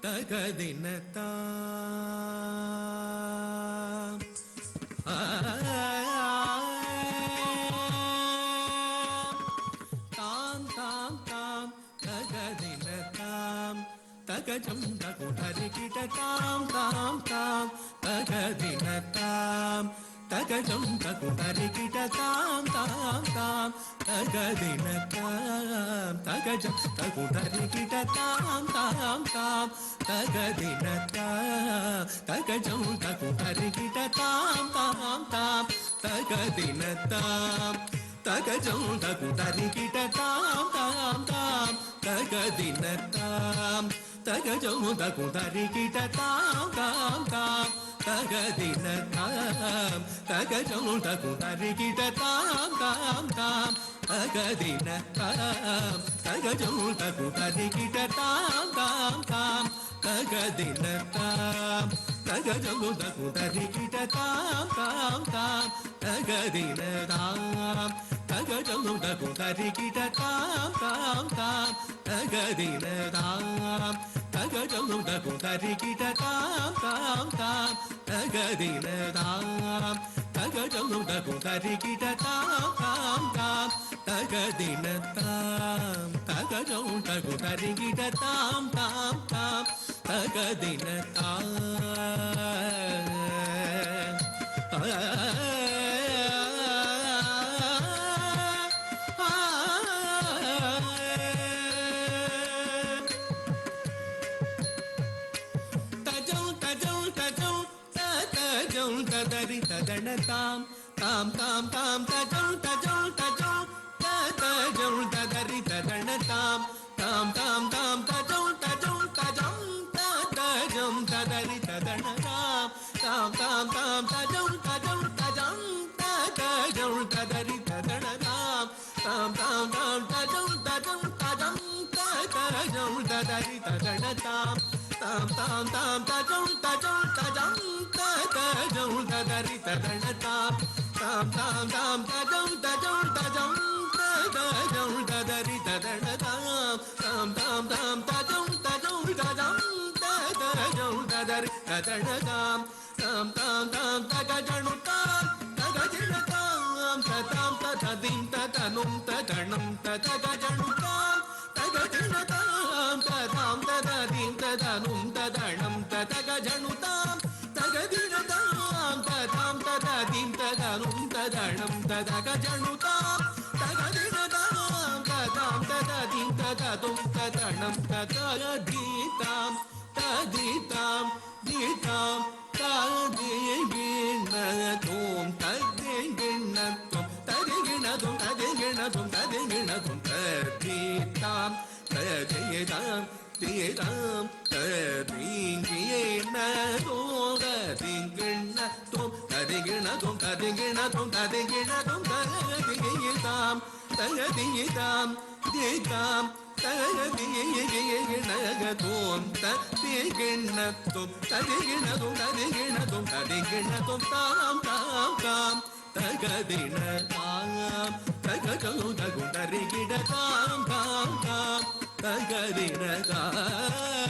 தகதினத்தா தாம் தாம் தாம் தகதினத்தாம் தகஜம் தகுதரிகிட தாம் தாம் தாம் தகதினத்தாம் தகஜம் தகுதரிகிட தாம் தாம் தாம் தகதினத்தாம் தகஜம் தகுதரிகிட தாம் தாம் தாம் தகதினத்தாம் தகஜம் தகுதரிகிட தாம் தாம் தாம் தகதினத்தாம் தகஜம் தகுதரிகிட தாம் தாம் தாம் தகதினத்தாம் தகஜம் தகுதரிகிட தாம் தாம் தாம் தகதினத்தாம் தகஜம் தகுதரிகிட தாம் தாம் தாம் தகதினத்தாம் தகஜம் தகுதரிகிட தாம் தாம் தாம் தகதினத்தாம் தகஜம் தகுதரிகிட தாம் தாம் தாம் தகதினதாம் தகஜம் தகுதரிகிட தாம் தாம் தாம் தகதினதாம் தகஜம் தகுதரிகிட தாம் தாம் தாம் தகதினதாம் தகஜம் தகுதரிகிட தாம் தாம் தாம் தகதினதாம் தகஜம் தகுதரிகிட தாம் தாம் தாம் தகதினதாம் ததரி ததனதாம் தாம் தாம் தாம் தஜம் தஜம் தஜம் தஜம் ததரி ததனதாம் தாம் தாம் தாம் தஜம் தஜம் தஜம் தஜம் ததரி ததனதாம் தாம் தாம் தாம் தஜம் தஜம் தஜம் தஜம் ததரி ததனதாம் தாம் தாம் தாம் தஜம் தஜம் தஜம் தஜம் ததரி ததனதாம் தாம் தாம் தாம் தஜம் தஜம் தஜம் தஜம் ததரி ததனதாம் தாம் தாம் தாம் தஜம் தஜம் தஜம் தஜம் ததரி ததனதாம் தாம் தாம் தாம் தஜம் தஜம் தஜம் தஜம் ததரி ததனதாம் தாம் தாம் தாம் தகஜனுதாம் தகஜனதாம் ததாம் தததிம் ததனும் ததனம் ததகஜனுதாம் தகஜனதாம் ததாம் தததிம் ததனும் ததனம் ததகஜனுதாம் தகதினதாம் ததாம் தததிம் ததனும் ததனம் ததகஜனுதாம் தகதினதாம் ததாம் தததிம் தததும் ததனம் தததீதாம் ததீதாம் தீதாம் ததிகிணதும் ததிகிணதும் ததிகிணதும் ததிகிணதும் ததிகிணதும் ததீதாம் ததீதாம் தீதாம் ததிகிணதும் ததிகிணதும் ததிகிணதும் ததிகிணதும் ததிகிணதும் ததீதாம் ததீதாம் தீதாம் ததிகிணதும் ததிகிணதும் ததிகிணதும் ததிகிணதும் ததிகிணதும் தாம் தாம் தாம் தகதினதாம் தகஜம் தகுதரிகிட தாம் தாம் தாம் தகதினதாம்